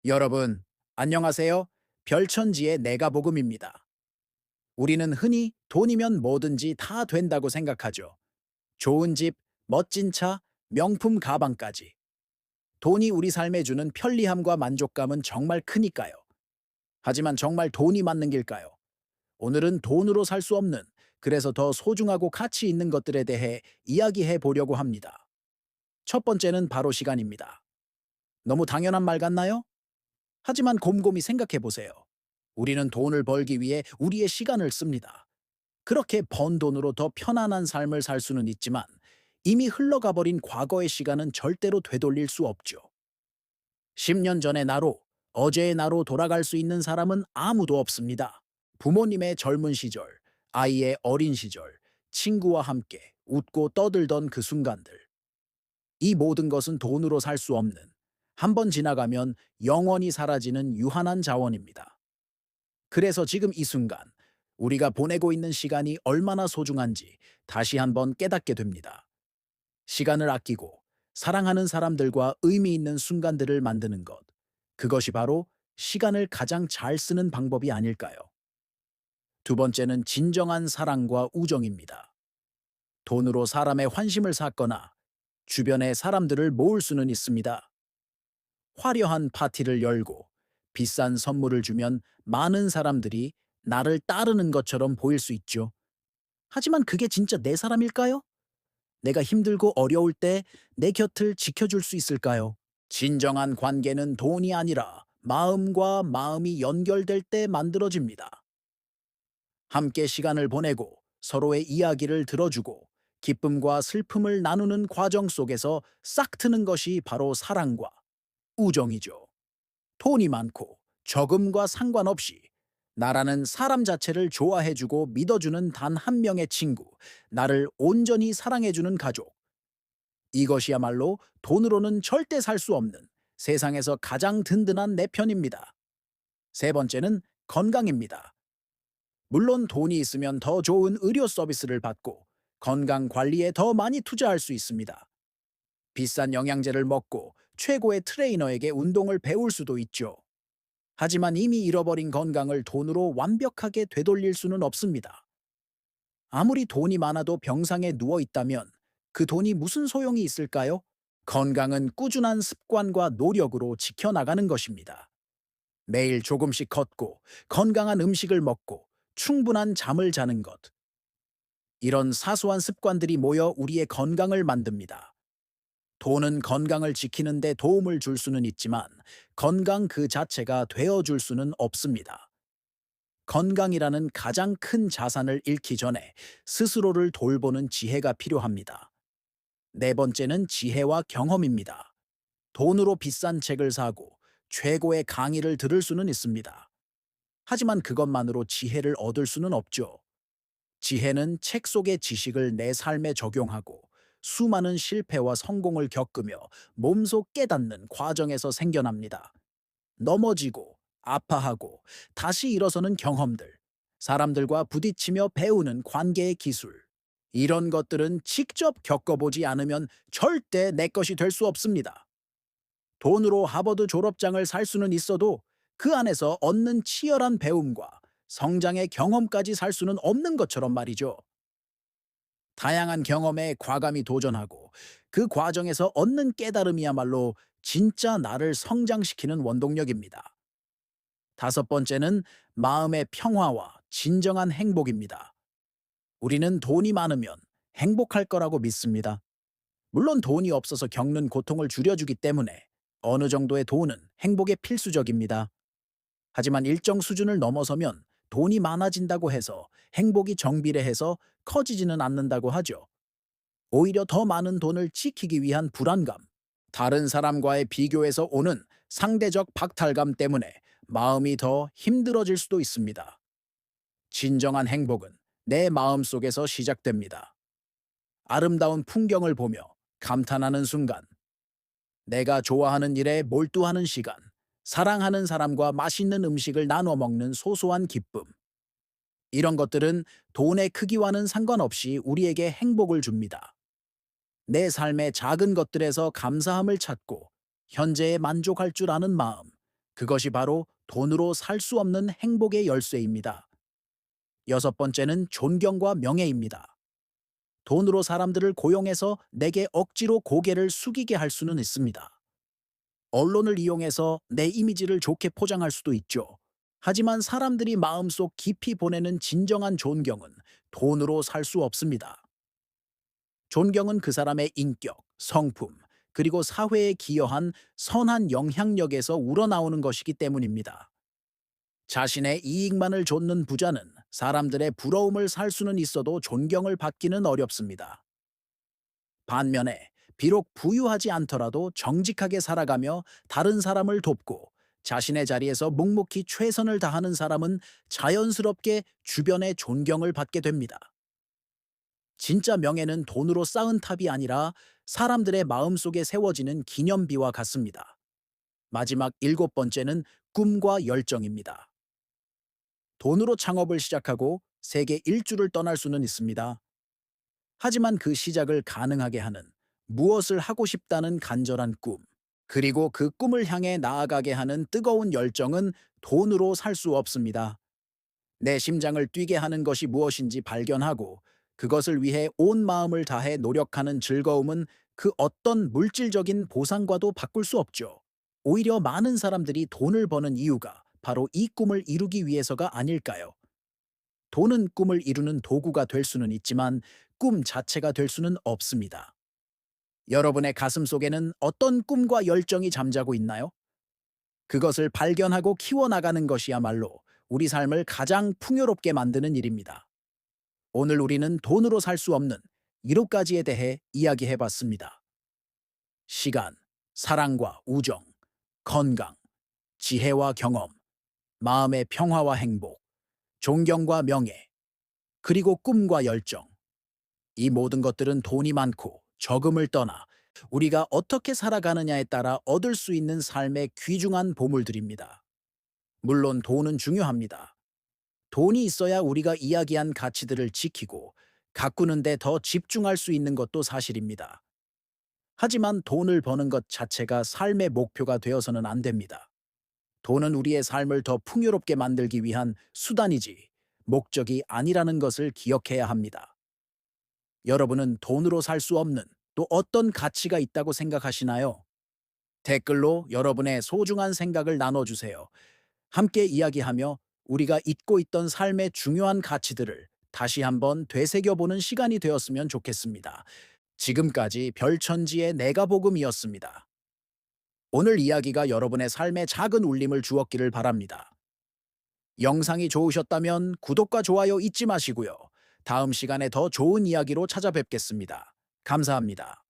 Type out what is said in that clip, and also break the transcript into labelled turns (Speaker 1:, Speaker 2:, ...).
Speaker 1: 여러분, 안녕하세요. 별천지의 내가복음입니다. 우리는 흔히 돈이면 뭐든지 다 된다고 생각하죠. 좋은 집, 멋진 차, 명품 가방까지. 돈이 우리 삶에 주는 편리함과 만족감은 정말 크니까요. 하지만 정말 돈이 맞는 길까요? 오늘은 돈으로 살 수 없는, 그래서 더 소중하고 가치 있는 것들에 대해 이야기해 보려고 합니다. 첫 번째는 바로 시간입니다. 너무 당연한 말 같나요? 하지만 곰곰이 생각해 보세요. 우리는 돈을 벌기 위해 우리의 시간을 씁니다. 그렇게 번 돈으로 더 편안한 삶을 살 수는 있지만 이미 흘러가 버린 과거의 시간은 절대로 되돌릴 수 없죠. 10년 전의 나로, 어제의 나로 돌아갈 수 있는 사람은 아무도 없습니다. 부모님의 젊은 시절, 아이의 어린 시절, 친구와 함께 웃고 떠들던 그 순간들. 이 모든 것은 돈으로 살 수 없는, 한 번 지나가면 영원히 사라지는 유한한 자원입니다. 그래서 지금 이 순간, 우리가 보내고 있는 시간이 얼마나 소중한지 다시 한번 깨닫게 됩니다. 시간을 아끼고 사랑하는 사람들과 의미 있는 순간들을 만드는 것. 그것이 바로 시간을 가장 잘 쓰는 방법이 아닐까요? 두 번째는 진정한 사랑과 우정입니다. 돈으로 사람의 환심을 샀거나 주변의 사람들을 모을 수는 있습니다. 화려한 파티를 열고 비싼 선물을 주면 많은 사람들이 나를 따르는 것처럼 보일 수 있죠. 하지만 그게 진짜 내 사람일까요? 내가 힘들고 어려울 때 내 곁을 지켜줄 수 있을까요? 진정한 관계는 돈이 아니라 마음과 마음이 연결될 때 만들어집니다. 함께 시간을 보내고 서로의 이야기를 들어주고 기쁨과 슬픔을 나누는 과정 속에서 싹 트는 것이 바로 사랑과 우정이죠. 돈이 많고 적음과 상관없이 나라는 사람 자체를 좋아해주고 믿어주는 단 한 명의 친구, 나를 온전히 사랑해주는 가족. 이것이야말로 돈으로는 절대 살 수 없는 세상에서 가장 든든한 내 편입니다. 세 번째는 건강입니다. 물론 돈이 있으면 더 좋은 의료 서비스를 받고 건강 관리에 더 많이 투자할 수 있습니다. 비싼 영양제를 먹고 최고의 트레이너에게 운동을 배울 수도 있죠. 하지만 이미 잃어버린 건강을 돈으로 완벽하게 되돌릴 수는 없습니다. 아무리 돈이 많아도 병상에 누워 있다면 그 돈이 무슨 소용이 있을까요? 건강은 꾸준한 습관과 노력으로 지켜나가는 것입니다. 매일 조금씩 걷고 건강한 음식을 먹고 충분한 잠을 자는 것. 이런 사소한 습관들이 모여 우리의 건강을 만듭니다. 돈은 건강을 지키는데 도움을 줄 수는 있지만 건강 그 자체가 되어줄 수는 없습니다. 건강이라는 가장 큰 자산을 잃기 전에 스스로를 돌보는 지혜가 필요합니다. 네 번째는 지혜와 경험입니다. 돈으로 비싼 책을 사고 최고의 강의를 들을 수는 있습니다. 하지만 그것만으로 지혜를 얻을 수는 없죠. 지혜는 책 속의 지식을 내 삶에 적용하고 수많은 실패와 성공을 겪으며 몸소 깨닫는 과정에서 생겨납니다. 넘어지고 아파하고 다시 일어서는 경험들, 사람들과 부딪히며 배우는 관계의 기술. 이런 것들은 직접 겪어보지 않으면 절대 내 것이 될 수 없습니다. 돈으로 하버드 졸업장을 살 수는 있어도 그 안에서 얻는 치열한 배움과 성장의 경험까지 살 수는 없는 것처럼 말이죠. 다양한 경험에 과감히 도전하고 그 과정에서 얻는 깨달음이야말로 진짜 나를 성장시키는 원동력입니다. 다섯 번째는 마음의 평화와 진정한 행복입니다. 우리는 돈이 많으면 행복할 거라고 믿습니다. 물론 돈이 없어서 겪는 고통을 줄여주기 때문에 어느 정도의 돈은 행복에 필수적입니다. 하지만 일정 수준을 넘어서면 돈이 많아진다고 해서 행복이 정비례해서 커지지는 않는다고 하죠. 오히려 더 많은 돈을 지키기 위한 불안감, 다른 사람과의 비교에서 오는 상대적 박탈감 때문에 마음이 더 힘들어질 수도 있습니다. 진정한 행복은 내 마음 속에서 시작됩니다. 아름다운 풍경을 보며 감탄하는 순간, 내가 좋아하는 일에 몰두하는 시간, 사랑하는 사람과 맛있는 음식을 나눠 먹는 소소한 기쁨. 이런 것들은 돈의 크기와는 상관없이 우리에게 행복을 줍니다. 내 삶의 작은 것들에서 감사함을 찾고 현재에 만족할 줄 아는 마음, 그것이 바로 돈으로 살 수 없는 행복의 열쇠입니다. 여섯 번째는 존경과 명예입니다. 돈으로 사람들을 고용해서 내게 억지로 고개를 숙이게 할 수는 있습니다. 언론을 이용해서 내 이미지를 좋게 포장할 수도 있죠. 하지만 사람들이 마음속 깊이 보내는 진정한 존경은 돈으로 살 수 없습니다. 존경은 그 사람의 인격, 성품, 그리고 사회에 기여한 선한 영향력에서 우러나오는 것이기 때문입니다. 자신의 이익만을 좇는 부자는 사람들의 부러움을 살 수는 있어도 존경을 받기는 어렵습니다. 반면에 비록 부유하지 않더라도 정직하게 살아가며 다른 사람을 돕고 자신의 자리에서 묵묵히 최선을 다하는 사람은 자연스럽게 주변의 존경을 받게 됩니다. 진짜 명예는 돈으로 쌓은 탑이 아니라 사람들의 마음속에 세워지는 기념비와 같습니다. 마지막 일곱 번째는 꿈과 열정입니다. 돈으로 창업을 시작하고 세계 일주를 떠날 수는 있습니다. 하지만 그 시작을 가능하게 하는 무엇을 하고 싶다는 간절한 꿈, 그리고 그 꿈을 향해 나아가게 하는 뜨거운 열정은 돈으로 살 수 없습니다. 내 심장을 뛰게 하는 것이 무엇인지 발견하고 그것을 위해 온 마음을 다해 노력하는 즐거움은 그 어떤 물질적인 보상과도 바꿀 수 없죠. 오히려 많은 사람들이 돈을 버는 이유가 바로 이 꿈을 이루기 위해서가 아닐까요? 돈은 꿈을 이루는 도구가 될 수는 있지만 꿈 자체가 될 수는 없습니다. 여러분의 가슴 속에는 어떤 꿈과 열정이 잠자고 있나요? 그것을 발견하고 키워나가는 것이야말로 우리 삶을 가장 풍요롭게 만드는 일입니다. 오늘 우리는 돈으로 살 수 없는 7가지에 대해 이야기해 봤습니다. 시간, 사랑과 우정, 건강, 지혜와 경험, 마음의 평화와 행복, 존경과 명예, 그리고 꿈과 열정. 이 모든 것들은 돈이 많고 적음을 떠나 우리가 어떻게 살아가느냐에 따라 얻을 수 있는 삶의 귀중한 보물들입니다. 물론 돈은 중요합니다. 돈이 있어야 우리가 이야기한 가치들을 지키고 가꾸는 데 더 집중할 수 있는 것도 사실입니다. 하지만 돈을 버는 것 자체가 삶의 목표가 되어서는 안 됩니다. 돈은 우리의 삶을 더 풍요롭게 만들기 위한 수단이지 목적이 아니라는 것을 기억해야 합니다. 여러분은 돈으로 살 수 없는 또 어떤 가치가 있다고 생각하시나요? 댓글로 여러분의 소중한 생각을 나눠주세요. 함께 이야기하며 우리가 잊고 있던 삶의 중요한 가치들을 다시 한번 되새겨보는 시간이 되었으면 좋겠습니다. 지금까지 별천지의 내가 복음이었습니다. 오늘 이야기가 여러분의 삶에 작은 울림을 주었기를 바랍니다. 영상이 좋으셨다면 구독과 좋아요 잊지 마시고요. 다음 시간에 더 좋은 이야기로 찾아뵙겠습니다. 감사합니다.